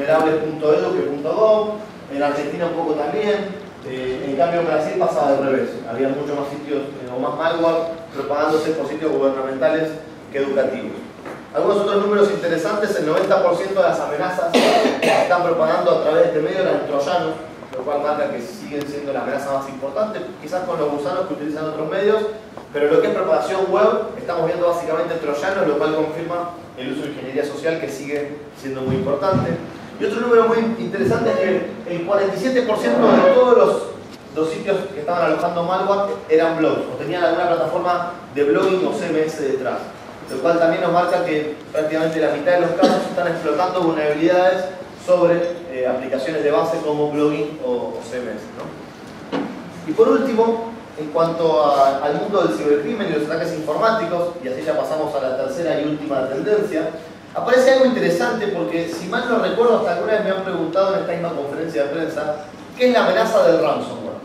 vulnerables.edu que .gov, en Argentina un poco también. En cambio en Brasil pasaba al revés, había muchos más sitios o más malware propagándose por sitios gubernamentales que educativos. Algunos otros números interesantes: el 90% de las amenazas que se están propagando a través de este medio eran troyanos, lo cual marca que siguen siendo la amenaza más importante, quizás con los gusanos que utilizan otros medios, pero lo que es propagación web estamos viendo básicamente troyanos, lo cual confirma el uso de ingeniería social, que sigue siendo muy importante. Y otro número muy interesante es que el 47% de todos los sitios que estaban alojando malware eran blogs o tenían alguna plataforma de blogging o CMS detrás, lo cual también nos marca que prácticamente la mitad de los casos están explotando vulnerabilidades sobre aplicaciones de base como blogging o CMS, ¿no? Y por último, en cuanto al mundo del cibercrimen y los ataques informáticos, y así ya pasamos a la tercera y última tendencia, aparece algo interesante porque, si mal no recuerdo, hasta alguna vez me han preguntado en esta misma conferencia de prensa, ¿qué es la amenaza del ransomware?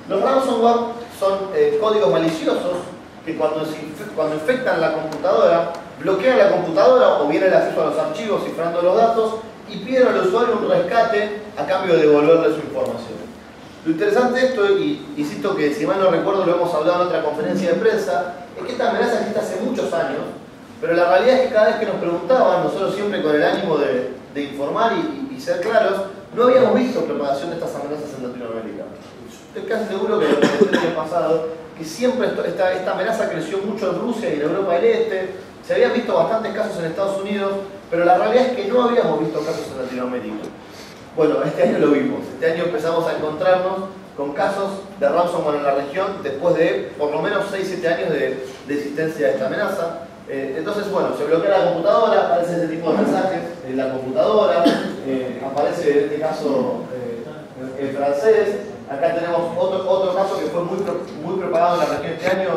Los ransomware son códigos maliciosos que cuando infectan la computadora, bloquean la computadora o bien el acceso a los archivos cifrando los datos y piden al usuario un rescate a cambio de devolverle su información. Lo interesante de esto, y insisto que si mal no recuerdo lo hemos hablado en otra conferencia de prensa, es que esta amenaza existe hace muchos años, pero la realidad es que cada vez que nos preguntaban, nosotros siempre con el ánimo de informar y ser claros, no habíamos visto propagación de estas amenazas en Latinoamérica. Estoy casi seguro que el año pasado, que siempre esta amenaza creció mucho en Rusia y en Europa del Este, se habían visto bastantes casos en Estados Unidos, pero la realidad es que no habíamos visto casos en Latinoamérica. Bueno, este año lo vimos. Este año empezamos a encontrarnos con casos de ransomware en la región después de por lo menos 6-7 años de existencia de esta amenaza. Entonces, bueno, se bloquea la computadora, aparece este tipo de mensajes en la computadora, aparece en este caso en francés. Acá tenemos otro caso que fue muy propagado en la región este año.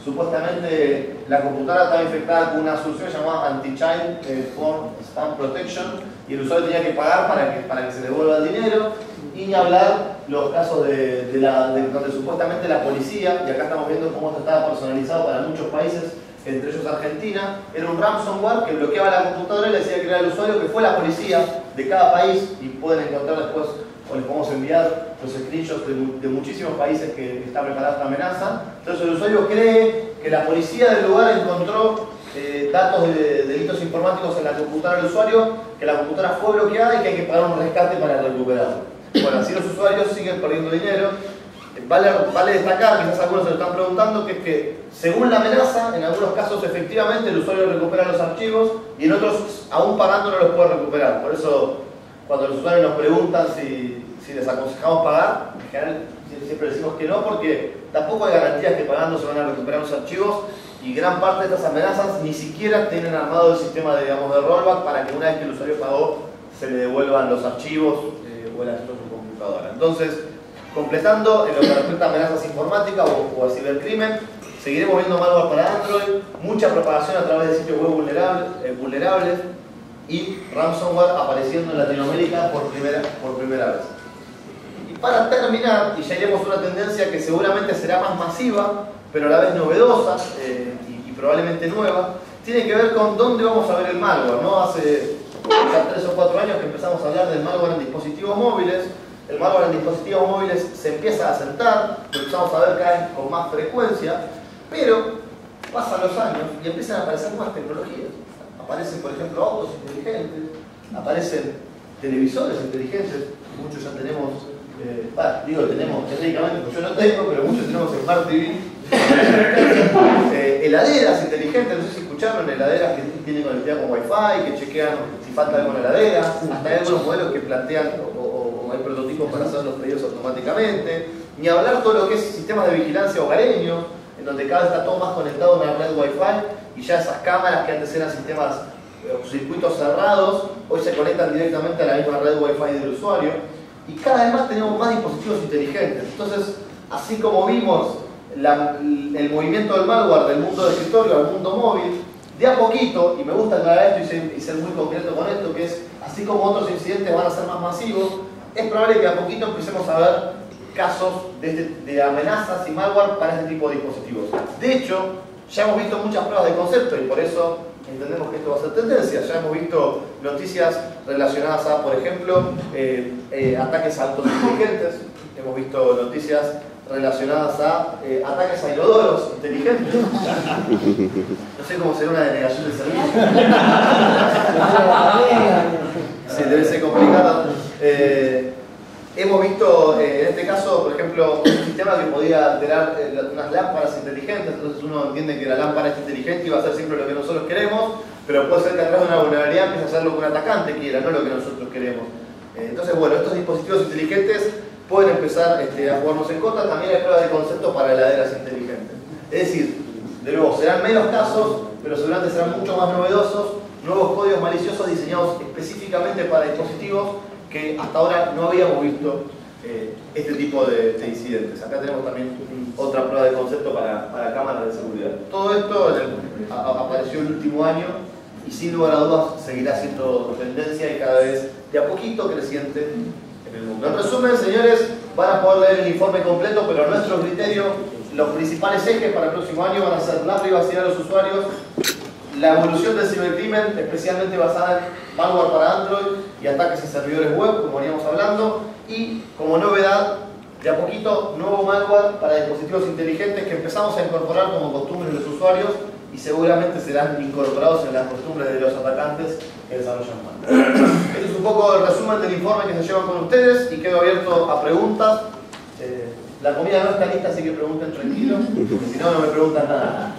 Supuestamente la computadora estaba infectada con una solución llamada Anti-Child Phone Spam Protection y el usuario tenía que pagar para que se le devuelva el dinero. Y ni hablar los casos de donde supuestamente la policía, y acá estamos viendo cómo esto estaba personalizado para muchos países, entre ellos Argentina, era un ransomware que bloqueaba la computadora y le decía que era el usuario, que fue la policía de cada país, y pueden encontrar después, o les podemos enviar los screenshots de muchísimos países que está preparada esta amenaza. Entonces el usuario cree que la policía del lugar encontró datos de delitos informáticos en la computadora del usuario, que la computadora fue bloqueada y que hay que pagar un rescate para recuperarlo. Bueno, así los usuarios siguen perdiendo dinero. Vale destacar, quizás algunos se lo están preguntando, que es que según la amenaza, en algunos casos efectivamente el usuario recupera los archivos y en otros, aún pagando, no los puede recuperar. Por eso, cuando los usuarios nos preguntan si les aconsejamos pagar, en general siempre decimos que no, porque tampoco hay garantías que pagando se van a recuperar los archivos, y gran parte de estas amenazas ni siquiera tienen armado el sistema de rollback para que una vez que el usuario pagó se le devuelvan los archivos o el acceso a su computadora. Entonces, completando en lo que respecta a amenazas informáticas o a cibercrimen, seguiremos viendo malware para Android, mucha propagación a través de sitios web vulnerables y ransomware apareciendo en Latinoamérica por primera vez. Y para terminar, y ya iremos a una tendencia que seguramente será más masiva, pero a la vez novedosa y probablemente nueva, tiene que ver con dónde vamos a ver el malware, ¿no? Hace ya 3 o 4 años que empezamos a hablar del malware en dispositivos móviles. El malware en dispositivos móviles se empieza a asentar, lo empezamos a ver cada vez con más frecuencia, pero pasan los años y empiezan a aparecer más tecnologías. Aparecen, por ejemplo, autos inteligentes, aparecen televisores inteligentes, muchos ya tenemos, tenemos técnicamente, pues yo no tengo, pero muchos tenemos Smart TV. Heladeras inteligentes, no sé si escucharon, heladeras que tienen conectividad con Wi-Fi, que chequean si falta algo en la heladera. Hasta hay algunos modelos que plantean o hay prototipos para hacer los pedidos automáticamente. Ni hablar todo lo que es sistemas de vigilancia hogareños, en donde cada vez está todo más conectado a una red Wi-Fi, y ya esas cámaras que antes eran sistemas o circuitos cerrados, hoy se conectan directamente a la misma red Wi-Fi del usuario. Y cada vez más tenemos más dispositivos inteligentes. Entonces, así como vimos el movimiento del malware del mundo de escritorio al mundo móvil, de a poquito, y me gusta aclarar esto y ser muy concreto con esto, que es, así como otros incidentes van a ser más masivos, es probable que a poquito empecemos a ver casos de amenazas y malware para este tipo de dispositivos. De hecho, ya hemos visto muchas pruebas de concepto, y por eso entendemos que esto va a ser tendencia. Ya hemos visto noticias relacionadas a, por ejemplo, ataques a autos inteligentes. Hemos visto noticias relacionadas a ataques a inodoros inteligentes. No sé cómo será una denegación de servicio. Sí, debe ser complicado. Hemos visto en este caso, por ejemplo, un sistema que podía alterar unas lámparas inteligentes. Entonces uno entiende que la lámpara es inteligente y va a hacer siempre lo que nosotros queremos, pero puede ser que atrás de una vulnerabilidad empiece a hacer lo que un atacante quiera, no lo que nosotros queremos. Entonces, bueno, estos dispositivos inteligentes pueden empezar a jugarnos en contra. También hay pruebas de concepto para heladeras inteligentes. Es decir, de nuevo, serán menos casos, pero seguramente serán mucho más novedosos, nuevos códigos maliciosos diseñados específicamente para dispositivos que hasta ahora no habíamos visto este tipo de incidentes. Acá tenemos también otra prueba de concepto para cámaras de seguridad. Todo esto apareció el último año y sin lugar a dudas seguirá siendo tendencia y cada vez de a poquito creciente en el mundo. En resumen, señores, van a poder leer el informe completo, pero a nuestro criterio los principales ejes para el próximo año van a ser la privacidad de los usuarios, la evolución del cibercrimen, especialmente basada en malware para Android y ataques a servidores web, como veníamos hablando, y como novedad, de a poquito, nuevo malware para dispositivos inteligentes que empezamos a incorporar como costumbres de los usuarios y seguramente serán incorporados en las costumbres de los atacantes que desarrollan malware. Este es un poco el resumen del informe que se lleva con ustedes y quedo abierto a preguntas. La comida no está lista, así que pregunten tranquilos, porque si no, no me preguntan nada.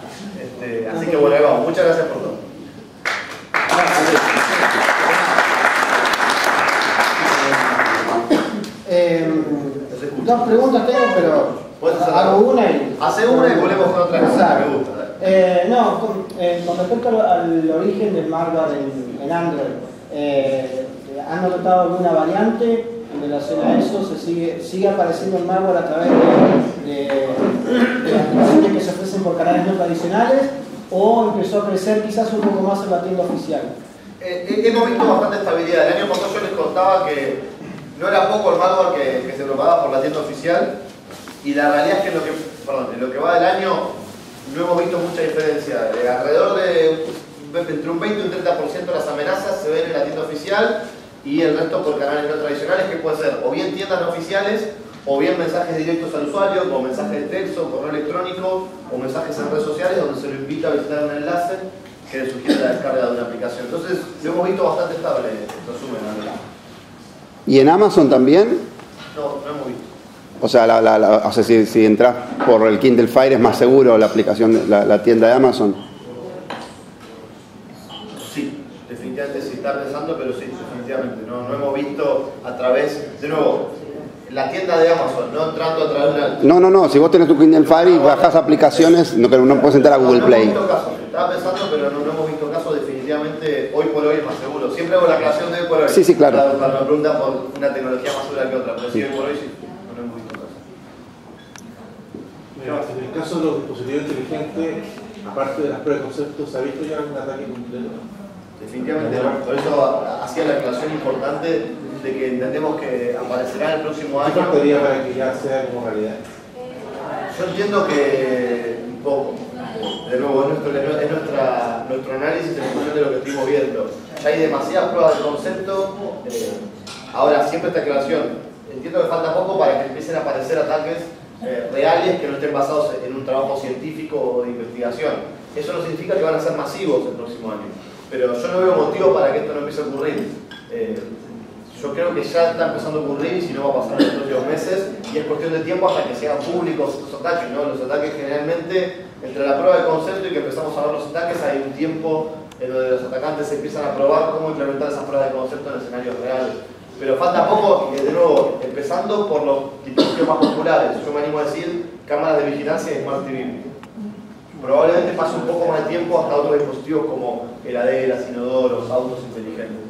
Así que bueno, ahí vamos. Muchas gracias por todo. Dos preguntas tengo, pero hago una y... Hace una y volvemos con otra cosa. Me gusta. Con respecto al origen del malware en Android, ¿han notado alguna variante en relación a eso? ¿Sigue apareciendo el malware a través de aplicaciones que se ofrecen por canales no tradicionales o empezó a crecer quizás un poco más en la tienda oficial? Hemos visto bastante estabilidad. El año pasado yo les contaba que no era poco el malware que se propagaba por la tienda oficial y la realidad es que en lo que va del año no hemos visto mucha diferencia. Alrededor de entre un 20 y un 30% de las amenazas se ven en la tienda oficial y el resto por canales no tradicionales, que puede ser o bien tiendas no oficiales o bien mensajes directos al usuario, como mensajes de texto, correo electrónico o mensajes en redes sociales donde se lo invita a visitar un enlace que le sugiere la descarga de una aplicación. Entonces lo hemos visto bastante estable, en resumen. ¿Y en Amazon también? No hemos visto. O sea, si entras por el Kindle Fire es más seguro la aplicación, la tienda de Amazon. Sí, definitivamente sí está pensando, pero sí, definitivamente. No hemos visto a través, de nuevo, la tienda de Amazon, no entrando a través de una... No, si vos tenés tu Kindle Fire y bajás aplicaciones, no puedes entrar a Google Play. No hemos visto casos, estaba pensando, pero no hemos visto casos. Definitivamente hoy por hoy es más seguro. Siempre hago la aclaración de hoy por hoy. Sí, claro. Cuando me preguntan por una tecnología más segura que otra, pero sí, hoy por hoy sí, no hemos visto casos. Mira, en el caso de los dispositivos inteligentes, aparte de las pruebas de concepto, ¿se ha visto ya algún ataque completo? Definitivamente no. Por eso hacía la aclaración importante de que entendemos que aparecerá el próximo año. ¿Qué faltaría para que ya sea como realidad? Yo entiendo que un poco. De nuevo, es nuestro análisis en función de lo que estuvimos viendo. Ya hay demasiadas pruebas de concepto. Ahora, siempre esta aclaración. Entiendo que falta poco para que empiecen a aparecer ataques reales que no estén basados en un trabajo científico o de investigación. Eso no significa que van a ser masivos el próximo año. Pero yo no veo motivo para que esto no empiece a ocurrir. Yo creo que ya está empezando a ocurrir y si no va a pasar en los próximos meses y es cuestión de tiempo hasta que se hagan públicos los ataques, ¿no? Los ataques generalmente, entre la prueba de concepto y que empezamos a ver los ataques, hay un tiempo en donde los atacantes empiezan a probar cómo implementar esas pruebas de concepto en escenarios reales. Pero falta poco y de nuevo, empezando por los dispositivos más populares. Yo me animo a decir cámaras de vigilancia y Smart TV. Probablemente pase un poco más de tiempo hasta otros dispositivos como heladeras, inodoros, autos inteligentes.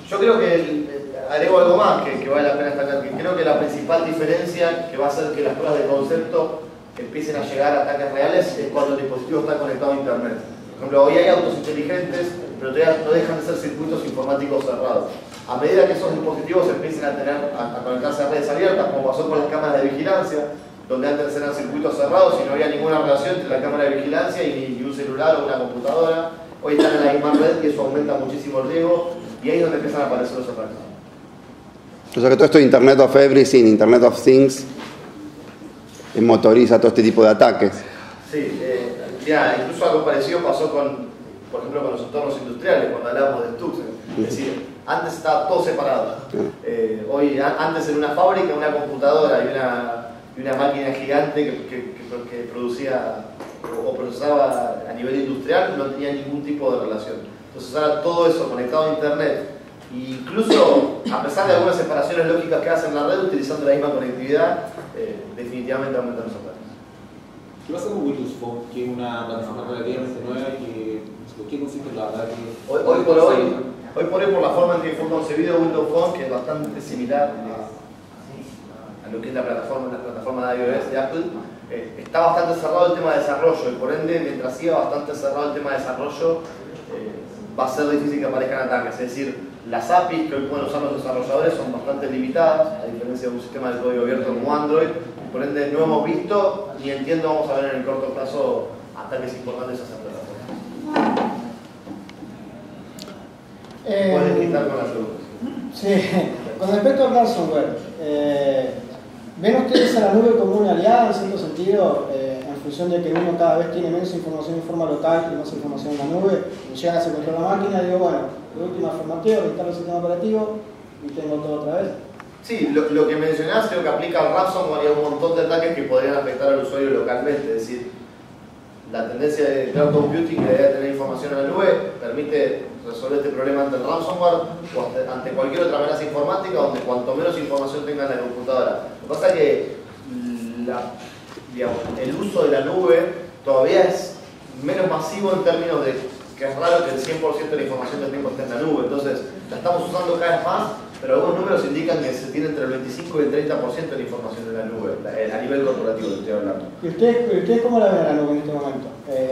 Yo creo que agrego algo más que vale la pena destacar, que creo que la principal diferencia que va a hacer que las pruebas de concepto empiecen a llegar a ataques reales es cuando el dispositivo está conectado a internet. Por ejemplo, hoy hay autos inteligentes, pero todavía no dejan de ser circuitos informáticos cerrados. A medida que esos dispositivos empiecen a conectarse a redes abiertas, como pasó con las cámaras de vigilancia, donde antes eran circuitos cerrados y no había ninguna relación entre la cámara de vigilancia y un celular o una computadora, hoy están en la misma red y eso aumenta muchísimo el riesgo y ahí es donde empiezan a aparecer los ataques. O sea que todo esto de Internet of Everything, Internet of Things, motoriza todo este tipo de ataques. Sí, incluso algo parecido pasó por ejemplo, con los entornos industriales, cuando hablábamos de Stuxnet. Es decir, antes estaba todo separado. Hoy, antes en una fábrica, una computadora y una máquina gigante que producía o procesaba a nivel industrial no tenía ningún tipo de relación. Entonces ahora todo eso conectado a Internet, incluso a pesar de algunas separaciones lógicas que hacen en la red, utilizando la misma conectividad, definitivamente aumentan los ataques. ¿Qué pasa con Windows Phone, que es una plataforma relativamente nueva que ¿por qué consiste en la ataque? Hoy por hoy, por la forma en que fue concebido Windows Phone, que es bastante similar a lo que es la plataforma de iOS de Apple, está bastante cerrado el tema de desarrollo y por ende, mientras siga bastante cerrado el tema de desarrollo, va a ser difícil que aparezcan ataques. Es decir, las APIs que hoy pueden usar los desarrolladores son bastante limitadas, a diferencia de un sistema de código abierto como Android. Por ende, no hemos visto ni entiendo vamos a ver en el corto plazo ataques importantes a esa plataforma. Pueden quitar con las preguntas. Sí, con respecto al ransomware, ¿ven ustedes a la nube como una aliada en cierto sentido, en función de que uno cada vez tiene menos información en forma local y más información en la nube? Y llega a secuestrar la máquina y digo, bueno, de última formateo, instalo el sistema operativo y tengo todo otra vez. Sí, lo que mencionás creo que aplica al ransomware y a un montón de ataques que podrían afectar al usuario localmente. Es decir, la tendencia de cloud computing, la idea de tener información en la nube, permite resolver este problema ante el ransomware o ante cualquier otra amenaza informática, donde cuanto menos información tenga en la computadora. Lo que pasa es que el uso de la nube todavía es menos masivo en términos de que es raro que el 100% de la información del tiempo esté en la nube. Entonces, la estamos usando cada vez más, pero algunos números indican que se tiene entre el 25 y el 30% de la información en la nube, a nivel corporativo que estoy hablando. ¿Y ustedes cómo la ven a la nube en este momento?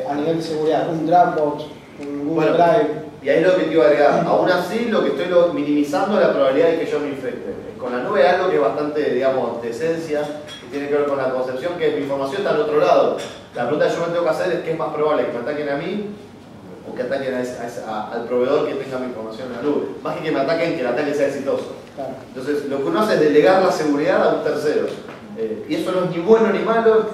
A nivel de seguridad, un Dropbox, un Google Drive. Y ahí lo que te iba a agregar, aún así lo que estoy minimizando es la probabilidad de que yo me infecte. Con la nube hay algo que es bastante, digamos, de esencia, que tiene que ver con la concepción que mi información está al otro lado. La pregunta que yo me tengo que hacer es qué es más probable, que me ataquen a mí o que ataquen al proveedor que tenga mi información en la nube. Más que me ataquen, que el ataque sea exitoso. Claro. Entonces, lo que uno hace es delegar la seguridad a un tercero. Y eso no es ni bueno ni malo,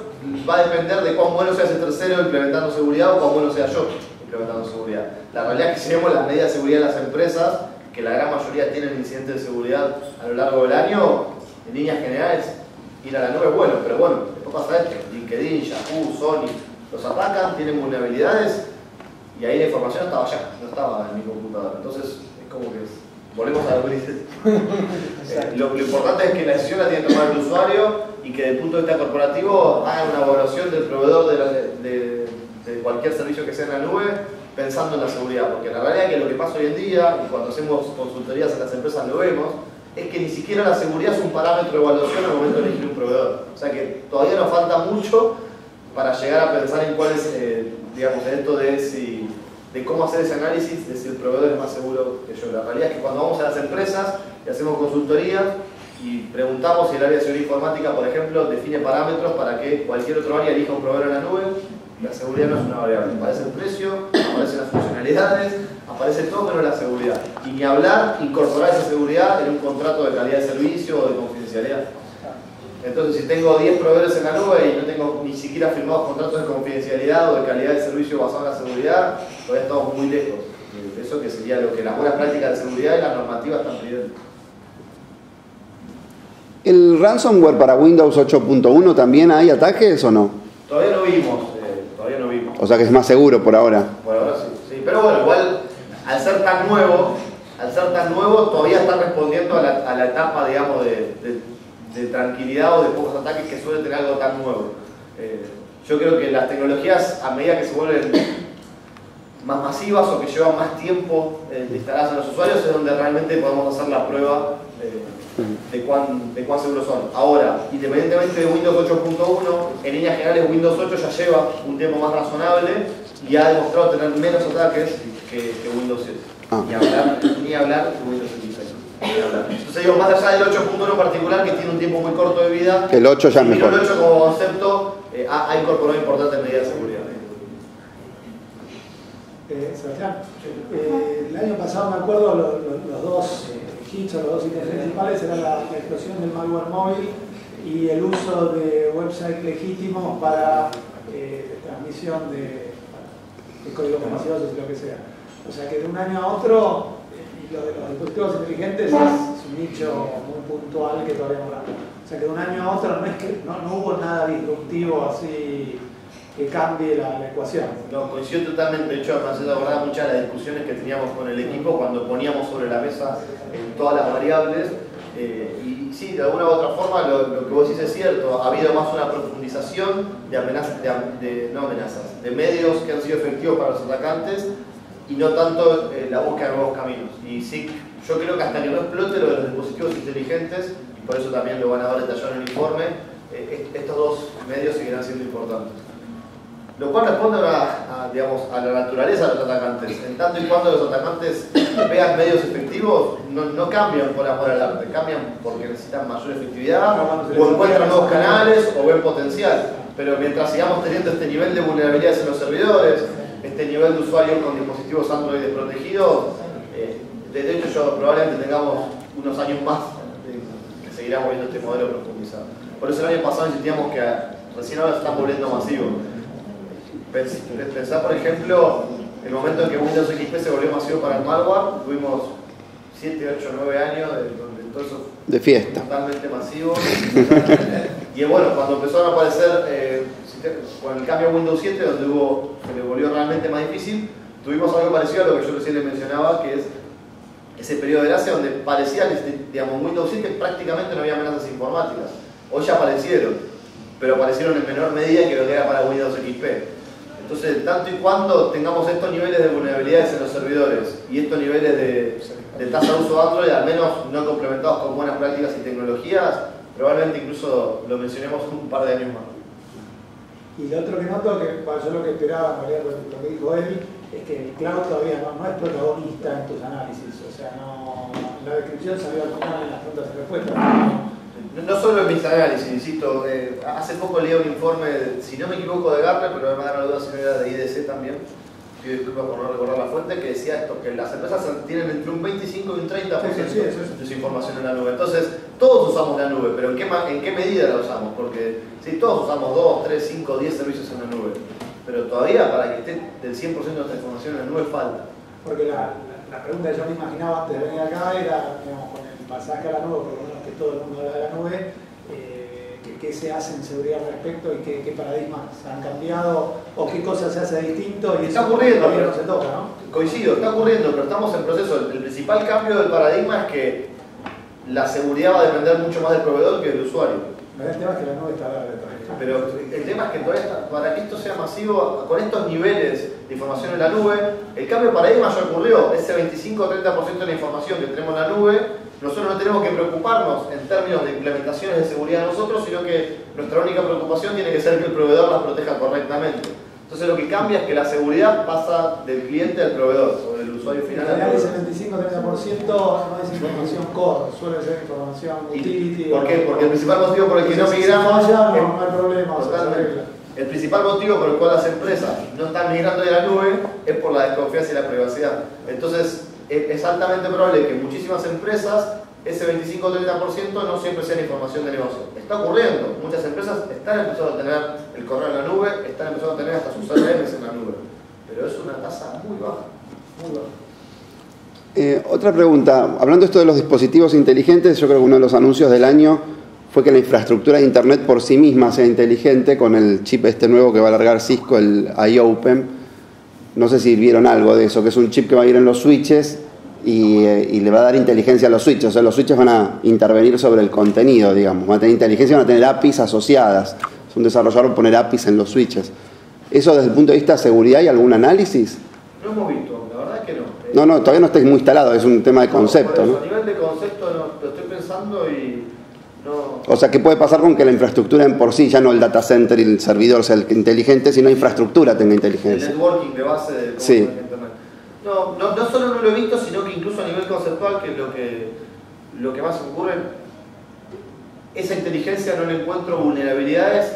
va a depender de cuán bueno sea ese tercero implementando seguridad o cuán bueno sea yo implementando seguridad. La realidad es que si vemos las medidas de seguridad de las empresas, que la gran mayoría tienen incidentes de seguridad a lo largo del año, en líneas generales, ir a la nube es bueno, pero bueno, después pasa esto, LinkedIn, Yahoo, Sony, los atacan, tienen vulnerabilidades y ahí la información estaba allá, no estaba en mi computadora. Entonces, es como que volvemos a lo que dices. Lo importante es que la decisión la tiene que tomar el usuario y que desde el punto de vista corporativo haga una evaluación del proveedor de cualquier servicio que sea en la nube pensando en la seguridad, porque la realidad es que lo que pasa hoy en día, y cuando hacemos consultorías en las empresas lo vemos, es que ni siquiera la seguridad es un parámetro de evaluación al momento de elegir un proveedor. O sea que todavía nos falta mucho para llegar a pensar en cuál es, digamos, esto de cómo hacer ese análisis de si el proveedor es más seguro que yo. La realidad es que cuando vamos a las empresas y hacemos consultorías y preguntamos si el área de seguridad informática, por ejemplo, define parámetros para que cualquier otro área elija un proveedor en la nube, la seguridad no es una variable. Aparece el precio, aparecen las funcionalidades, aparece todo menos la seguridad. Y ni hablar, incorporar esa seguridad en un contrato de calidad de servicio o de confidencialidad. Entonces, si tengo 10 proveedores en la nube y no tengo ni siquiera firmados contratos de confidencialidad o de calidad de servicio basado en la seguridad, todavía estamos muy lejos de eso que sería lo que las buenas prácticas de seguridad y las normativas están pidiendo. ¿El ransomware para Windows 8.1 también hay ataques o no? Todavía no vimos, O sea que es más seguro por ahora. Por ahora sí. Pero bueno, igual, al ser tan nuevo, todavía está respondiendo a la etapa, digamos, de tranquilidad o de pocos ataques que suele tener algo tan nuevo. Yo creo que las tecnologías, a medida que se vuelven más masivas o que llevan más tiempo instaladas en los usuarios, es donde realmente podemos hacer la prueba de cuán seguros son. Ahora, independientemente de Windows 8.1, en líneas generales Windows 8 ya lleva un tiempo más razonable y ha demostrado tener menos ataques que Windows 7. Ni hablar de Windows 16. Entonces digo, más allá del 8.1 en particular, que tiene un tiempo muy corto de vida, el 8 ya es mejor. El 8 como concepto ha incorporado importantes medidas de seguridad. Sebastián, el año pasado me acuerdo los dos hits o los dos hitos principales eran la explosión del malware móvil y el uso de websites legítimos para transmisión de códigos maliciosos y lo que sea. O sea que de un año a otro, lo de los dispositivos inteligentes es un nicho muy puntual que todavía no hablamos. O sea que de un año a otro no es que no hubo nada disruptivo así que cambie la ecuación. No, coincido totalmente. De hecho, me hace acordar muchas de las discusiones que teníamos con el equipo cuando poníamos sobre la mesa todas las variables. Y sí, de alguna u otra forma, lo que vos decís es cierto. Ha habido más una profundización de amenazas, de medios que han sido efectivos para los atacantes y no tanto la búsqueda de nuevos caminos. Y sí, yo creo que hasta que no explote lo de los dispositivos inteligentes, y por eso también lo van a ver detallado en el informe, estos dos medios seguirán siendo importantes. Lo cual responde digamos, a la naturaleza de los atacantes. En tanto y cuando los atacantes vean medios efectivos, no cambian por amor al arte, cambian porque necesitan mayor efectividad, o encuentran nuevos canales, o ven potencial. Pero mientras sigamos teniendo este nivel de vulnerabilidades en los servidores, este nivel de usuarios con dispositivos Android desprotegidos, de hecho probablemente tengamos unos años más que seguiremos viendo este modelo profundizado. Por eso el año pasado insistíamos que recién ahora se está volviendo masivo. Pensá, por ejemplo, el momento en que Windows XP se volvió masivo para el malware, tuvimos 7, 8, 9 años donde todo eso de fiesta. Totalmente masivo. Y bueno, cuando empezaron a aparecer con el cambio a Windows 7, donde se le volvió realmente más difícil, tuvimos algo parecido a lo que yo recién les mencionaba, que es ese periodo de gracia donde parecía que, digamos, Windows 7 prácticamente no había amenazas informáticas. Hoy ya aparecieron, pero aparecieron en menor medida que lo que era para Windows XP. Entonces, tanto y cuando tengamos estos niveles de vulnerabilidades en los servidores y estos niveles de tasa de uso de Android, al menos no complementados con buenas prácticas y tecnologías, probablemente incluso lo mencionemos un par de años más. Y lo otro que noto, que yo lo que esperaba, en realidad lo que dijo él, es que el cloud todavía no es protagonista en tus análisis. O sea, la descripción salió al final en las preguntas y respuestas. No solo en mis análisis, insisto, hace poco leí un informe, si no me equivoco, de Gartner, pero me da la duda si no era de IDC también, pido disculpas por no recordar la fuente, que decía esto, que las empresas tienen entre un 25 y un 30% de su información en la nube. Entonces, todos usamos la nube, pero ¿en qué medida la usamos? Porque sí, todos usamos 2, 3, 5, 10 servicios en la nube, pero todavía para que esté del 100% de nuestra información en la nube falta. Porque la pregunta que yo me imaginaba antes de venir acá era, digamos, con el pasaje a la nube, por lo menos que todo el mundo habla de la nube, qué se hace en seguridad al respecto y qué paradigmas han cambiado o qué cosas se hace distinto. Y está ocurriendo, pero no se toca, ¿no? Coincido, está ocurriendo, pero estamos en proceso. El principal cambio del paradigma es que la seguridad va a depender mucho más del proveedor que del usuario. El tema es que la nube está verde. Pero el tema es que para que esto sea masivo, con estos niveles de información en la nube, el cambio de paradigma ya ocurrió. Ese 25 o 30% de la información que tenemos en la nube, nosotros no tenemos que preocuparnos en términos de implementaciones de seguridad nosotros, sino que nuestra única preocupación tiene que ser que el proveedor las proteja correctamente. Entonces lo que cambia es que la seguridad pasa del cliente al proveedor, o del usuario final al proveedor. Ese 25-30% no es información core, suele ser información utility. ¿Por qué? Porque el principal motivo por el que no migramos... no hay problema. El principal motivo por el cual las empresas no están migrando de la nube es por la desconfianza y la privacidad. Entonces es altamente probable que muchísimas empresas ese 25 o 30% no siempre sea información de negocio. Está ocurriendo. Muchas empresas están empezando a tener el correo en la nube, están empezando a tener hasta sus CRMs en la nube. Pero es una tasa muy baja. Muy baja. Otra pregunta. Hablando esto de los dispositivos inteligentes, yo creo que uno de los anuncios del año fue que la infraestructura de Internet por sí misma sea inteligente con el chip este nuevo que va a largar Cisco, el iOpen. No sé si vieron algo de eso, que es un chip que va a ir en los switches y le va a dar inteligencia a los switches. O sea, los switches van a intervenir sobre el contenido, digamos. Van a tener inteligencia, van a tener APIs asociadas. Es un desarrollador poner APIs en los switches. ¿Eso desde el punto de vista de seguridad hay algún análisis? No hemos visto, la verdad es que no. No, todavía no está muy instalado, es un tema de concepto, ¿no? A nivel de concepto lo estoy pensando y no... O sea, ¿qué puede pasar con que la infraestructura en por sí, ya no el data center y el servidor sea el inteligente, sino la infraestructura tenga inteligencia? El networking de base de cómo sí. Internet. No solo no lo he visto, sino que incluso a nivel conceptual, que es lo que más ocurre, esa inteligencia no le encuentro vulnerabilidades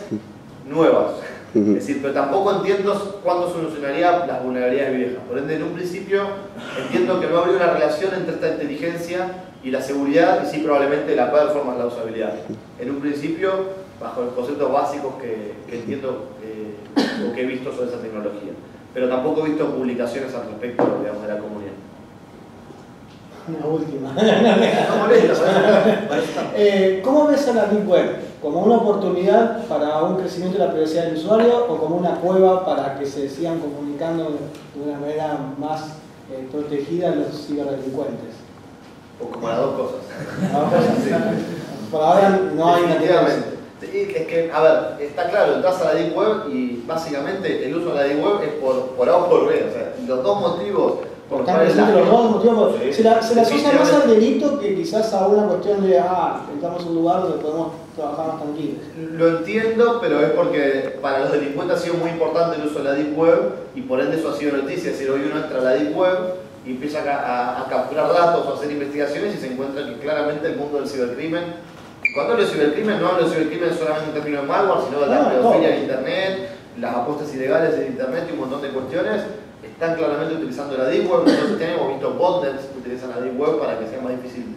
nuevas. Es decir, pero tampoco entiendo cuándo solucionaría las vulnerabilidades viejas. Por ende, en un principio entiendo que no habría una relación entre esta inteligencia y la seguridad, y sí probablemente la performance, la usabilidad. En un principio, bajo los conceptos básicos que entiendo o que he visto sobre esa tecnología. Pero tampoco he visto publicaciones al respecto, digamos, de la comunidad. Una última. No molesta, ¿Cómo ves a la Deep Web? ¿Como una oportunidad para un crecimiento de la privacidad del usuario o como una cueva para que se sigan comunicando de una manera más protegida los ciberdelincuentes? O como las dos cosas. Por ahora no hay una Definitivamente. Es que, a ver, está claro, entras a la Deep Web y básicamente el uso de la Deep Web es por A o por B. O sea, los dos motivos por los cuales los dos motivos, sí, se la asocia más al delito que quizás a una cuestión de, entramos a un lugar donde podemos trabajar más tranquilos. Lo entiendo, pero es porque para los delincuentes ha sido muy importante el uso de la Deep Web y por ende eso ha sido noticia. Es decir, hoy uno entra a la Deep Web y empieza a capturar datos o a hacer investigaciones y se encuentra que claramente el mundo del cibercrimen. Cuando hablo de cibercrimen, no hablo de cibercrimen solamente en términos de malware, sino de la pedofilia en Internet, las apuestas ilegales en Internet y un montón de cuestiones. Están claramente utilizando la Deep Web. Nosotros hemos visto botnets que utilizan la Deep Web para que sea más difícil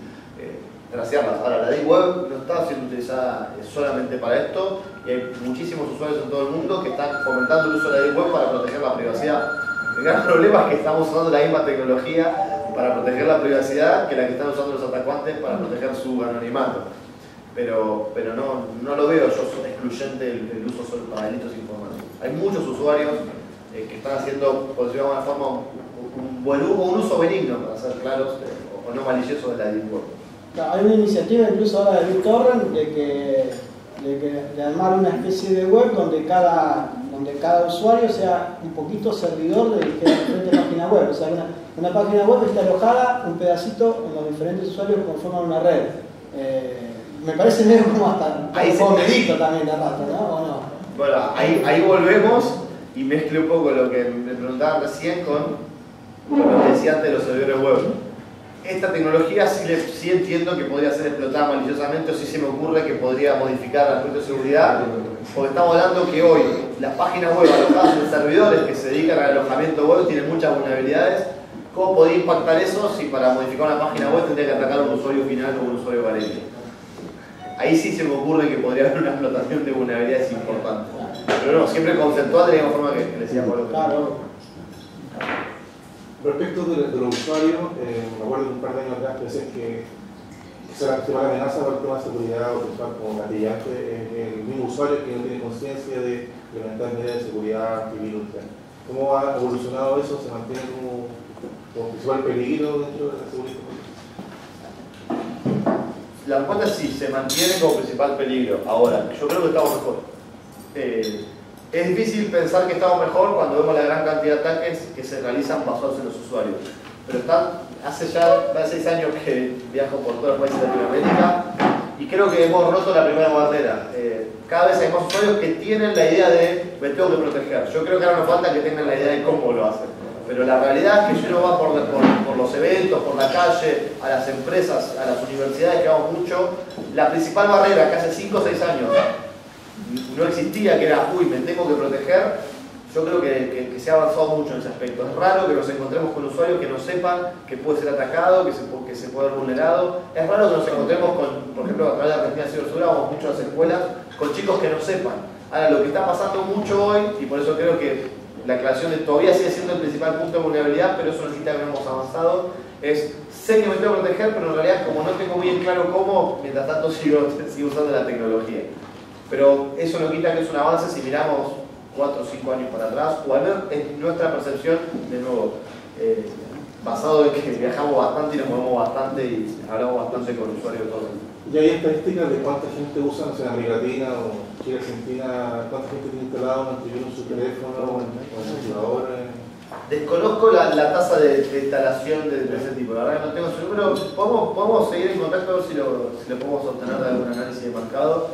tracearlas. Ahora, la Deep Web no está siendo utilizada solamente para esto y hay muchísimos usuarios en todo el mundo que están fomentando el uso de la Deep Web para proteger la privacidad. El gran problema es que estamos usando la misma tecnología para proteger la privacidad que la que están usando los atacantes para proteger su anonimato. Pero no lo veo yo excluyente el uso solo para delitos informáticos. Hay muchos usuarios que están haciendo, por decirlo de alguna forma, un uso benigno, para ser claros, o no malicioso de la Deep Web. Hay una iniciativa incluso ahora de BitTorrent de armar una especie de web donde cada usuario sea un poquito servidor de diferentes páginas web. O sea, una página web está alojada un pedacito en los diferentes usuarios que conforman una red. Me parece medio como hasta un delito también de rato, ¿no? ¿O no? Bueno, ahí volvemos y mezclé un poco lo que me preguntaban recién con lo que decía antes de los servidores web. Esta tecnología sí entiendo que podría ser explotada maliciosamente, o sí se me ocurre que podría modificar el aspecto de seguridad, porque estamos hablando que hoy las páginas web alojadas en servidores que se dedican al alojamiento web tienen muchas vulnerabilidades. ¿Cómo podría impactar eso si para modificar una página web tendría que atacar a un usuario final o un usuario valiente? Ahí sí se me ocurre que podría haber una explotación de vulnerabilidades importante. Pero no, siempre conceptual de la misma forma que decía Pablo. Claro. Respecto de los usuarios, me acuerdo de un par de años atrás que decían que la principal amenaza para el tema de seguridad o sexual como gatillante es el mismo usuario que no tiene conciencia de implementar medidas de seguridad antivirus. ¿Cómo ha evolucionado eso? ¿Se mantiene como principal peligro dentro de la seguridad? La respuesta es sí, se mantiene como principal peligro. Ahora, yo creo que estamos mejor. Es difícil pensar que estamos mejor cuando vemos la gran cantidad de ataques que se realizan basados en los usuarios. Pero hace 6 años que viajo por todos los países de Latinoamérica y creo que hemos roto la primera barrera. Cada vez hay más usuarios que tienen la idea de me tengo que proteger. Yo creo que ahora nos falta que tengan la idea de cómo lo hacen. Pero la realidad es que si uno va por los eventos, por la calle, a las empresas, a las universidades, que vamos mucho, la principal barrera que hace 5 o 6 años no existía, que era, me tengo que proteger, yo creo que se ha avanzado mucho en ese aspecto. Es raro que nos encontremos con usuarios que no sepan que puede ser atacado, que se puede ver vulnerado. Es raro que nos encontremos con, por ejemplo, a través de Argentina Cibersegura, vamos mucho a las escuelas, con chicos que no sepan. Ahora, lo que está pasando mucho hoy, y por eso creo que la aclaración todavía sigue siendo el principal punto de vulnerabilidad, pero eso no significa que hemos avanzado, es, sé que me tengo que proteger, pero en realidad como no tengo muy en claro cómo, mientras tanto sigo usando la tecnología. Pero eso no quita que es un avance si miramos 4 o 5 años para atrás, o al menos en nuestra percepción, de nuevo, basado en que viajamos bastante y nos movemos bastante y hablamos bastante con usuarios de todo el mundo. ¿Y hay estadísticas de cuánta gente usa, no sé, en América Latina o Chile, Argentina, cuánta gente tiene instalado un antivirus en su teléfono o en el computador? Desconozco la tasa de instalación de ese tipo, la verdad que no tengo su número. Podemos seguir en contacto a ver si lo podemos obtener de algún análisis de mercado.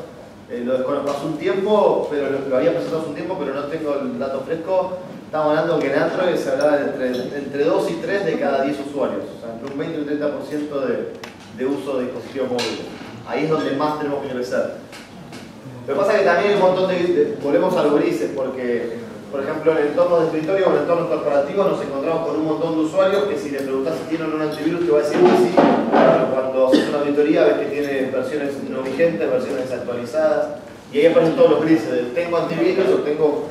Lo desconozco hace un tiempo, pero lo había presentado hace un tiempo, pero no tengo el dato fresco. Estamos hablando que en Android se hablaba de entre 2 y 3 de cada 10 usuarios, o sea, entre un 20 y un 30% de uso de dispositivos móviles. Ahí es donde más tenemos que crecer. Lo que pasa es que también hay un montón volvemos a los grises, porque, por ejemplo, en el entorno de escritorio o en el entorno corporativo nos encontramos con un montón de usuarios que si le preguntás si tienen un antivirus te va a decir que sí, pero cuando haces una auditoría ves que tiene versiones no vigentes, versiones desactualizadas, y ahí aparecen todos los grises, de tengo antivirus o tengo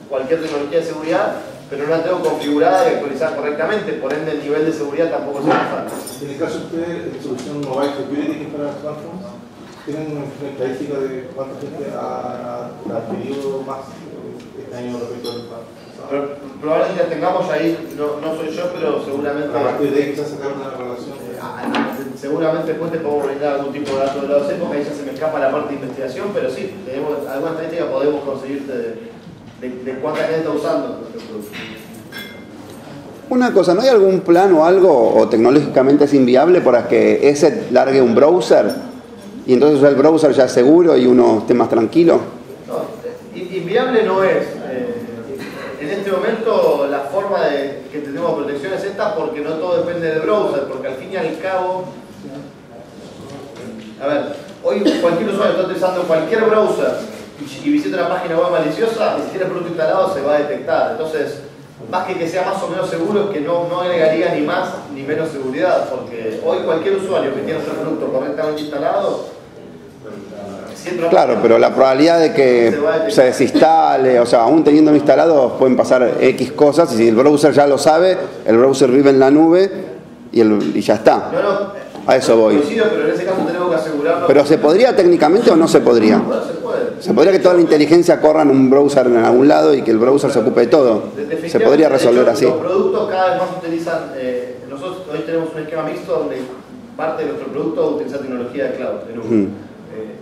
cualquier tecnología de seguridad, pero no la tengo configurada y actualizada correctamente, por ende el nivel de seguridad tampoco se nos falta. En el caso de ustedes, la solución Mobile Security que para smartphones, ¿tienen una estadística de cuánta gente ha adquirido más este año respecto al pasado? Probablemente la tengamos ahí, no soy yo, pero seguramente... A partir de ahí quizás sacar una relación. Seguramente después te podemos brindar algún tipo de dato de la OCE, porque ahí ya se me escapa la parte de investigación, pero sí, tenemos alguna estadística podemos conseguirte de cuánta gente está usando nuestro producto. Una cosa, ¿no hay algún plan o algo, o tecnológicamente es inviable para que ese largue un browser y entonces el browser ya es seguro y uno esté más tranquilo? No, inviable no es. En este momento la forma de que tenemos protección es esta, porque no todo depende del browser, porque al fin y al cabo, a ver, hoy cualquier usuario está utilizando cualquier browser y visita una página web maliciosa, y si tiene el producto instalado se va a detectar. Entonces, más que sea más o menos seguro, es que no agregaría ni más ni menos seguridad, porque hoy cualquier usuario que tiene su producto correctamente instalado, claro, pero la probabilidad de que se desinstale, o sea, aún teniendo instalado pueden pasar X cosas, y si el browser ya lo sabe, el browser vive en la nube y ya está. A eso voy. Pero en ese caso tenemos que asegurarlo. ¿Pero se podría técnicamente o no se podría? Bueno, se puede. ¿Se podría que toda la inteligencia corra en un browser en algún lado y que el browser se ocupe de todo? ¿Se podría resolver así? Los productos cada vez más utilizan, nosotros hoy tenemos un esquema mixto donde parte de nuestro producto utiliza tecnología de cloud, de nube.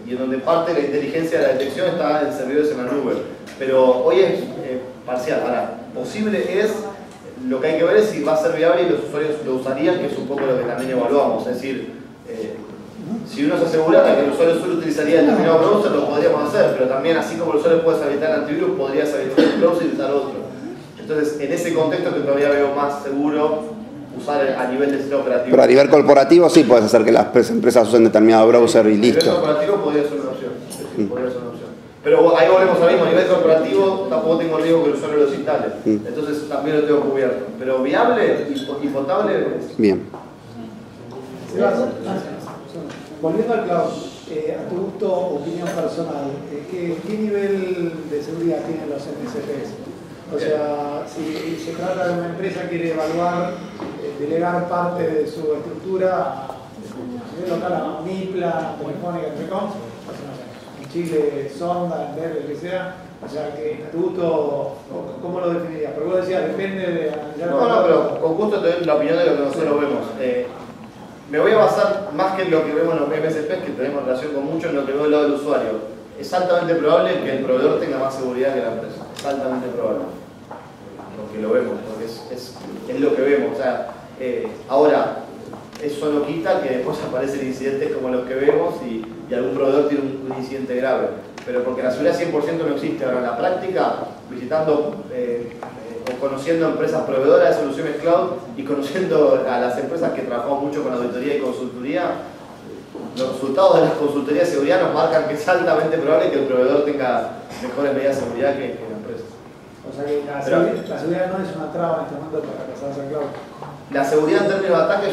Y en donde parte de la inteligencia de la detección está en servidores en la nube. Pero hoy es parcial. Ahora, posible es, lo que hay que ver es si va a ser viable y los usuarios lo usarían, que es un poco lo que también evaluamos. Es decir, si uno se asegurara que el usuario solo utilizaría determinado browser, lo podríamos hacer, pero también así como el usuario puede habilitar el antivirus, podría habilitar el browser y usar otro. Entonces, en ese contexto que todavía veo más seguro usar a nivel de sistema operativo. Pero a nivel corporativo sí puedes hacer que las empresas usen determinado browser y listo. A nivel corporativo podría ser una opción. Podría ser una opción. Pero ahí volvemos al mismo, a nivel corporativo tampoco tengo riesgo que el usuario lo instale. Entonces también lo tengo cubierto. Pero viable y potable. Bien. Volviendo al cloud, a tu gusto, opinión personal, ¿qué nivel de seguridad tienen los MSPs? O sea, si se trata de una empresa que quiere evaluar, delegar parte de su estructura a nivel local, a Uniplan, Telefónica, Telecom, en Chile, Sonda, Endeavor, lo que sea, o sea, que a tu gusto, ¿cómo lo definirías? Porque vos decías, depende de analizar... No, pero con gusto te doy la opinión de lo que nosotros vemos. Me voy a basar más que en lo que vemos en los MSPs, que tenemos relación con mucho, en lo que veo del lado del usuario. Es altamente probable que el proveedor tenga más seguridad que la empresa. Es altamente probable. Porque lo vemos, porque es lo que vemos. O sea, ahora, eso no quita que después aparecen incidentes como los que vemos y algún proveedor tiene un incidente grave. Pero porque la seguridad 100% no existe. Ahora, en la práctica, visitando o conociendo empresas proveedoras de soluciones cloud y conociendo a las empresas que trabajamos mucho con auditoría y consultoría, los resultados de las consultorías de seguridad nos marcan que es altamente probable que el proveedor tenga mejores medidas de seguridad que la empresa. O sea que la seguridad no es una traba en este momento para pasarse al cloud. La seguridad en términos de ataque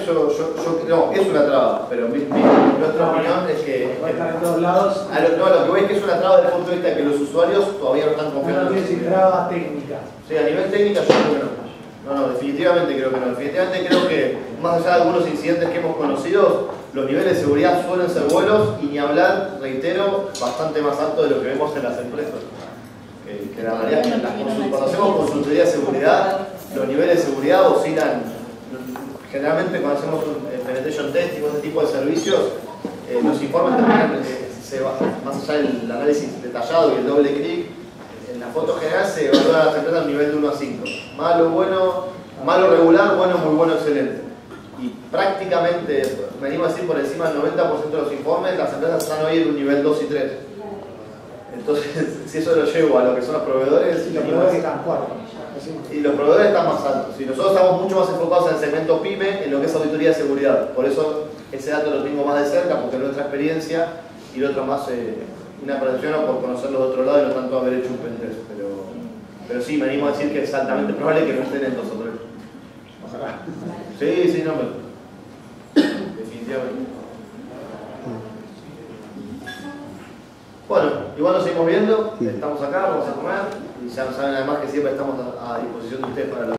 no, es una traba, pero nuestra opinión es que... Va a estar en todos lados. Lo que voy es que es una traba desde el punto de vista de que los usuarios todavía no están confiando. No quiere decir traba técnica. Sí, a nivel técnico yo creo que no. No, definitivamente creo que no. Definitivamente creo que, más allá de algunos incidentes que hemos conocido, los niveles de seguridad suelen ser buenos y ni hablar, reitero, bastante más alto de lo que vemos en las empresas. Que la realidad es que cuando hacemos consultoría de seguridad, los niveles de seguridad oscilan. Generalmente cuando hacemos un penetration testing o este tipo de servicios, los informes terminan, más allá del análisis detallado y el doble clic, en la foto general se evalúan a las empresas a un nivel de 1 a 5. Malo, bueno, malo, regular, bueno, muy bueno, excelente. Y prácticamente, me animo a decir, por encima del 90% de los informes, las empresas están hoy en un nivel 2 y 3. Entonces, si eso lo llevo a lo que son los proveedores... Y los proveedores están 4. Y los proveedores están más altos. Y nosotros estamos mucho más enfocados en el segmento PYME, en lo que es auditoría de seguridad. Por eso ese dato lo tengo más de cerca, porque es nuestra experiencia, y el otro más una percepción o por conocerlos de otro lado y no tanto haber hecho un pentest, pero sí, me animo a decir que es altamente probable que no estén en 2 o 3. Ojalá. Sí, no, definitivamente. Bueno, igual nos seguimos viendo, estamos acá, vamos a comer, y ya saben además que siempre estamos a disposición de ustedes para la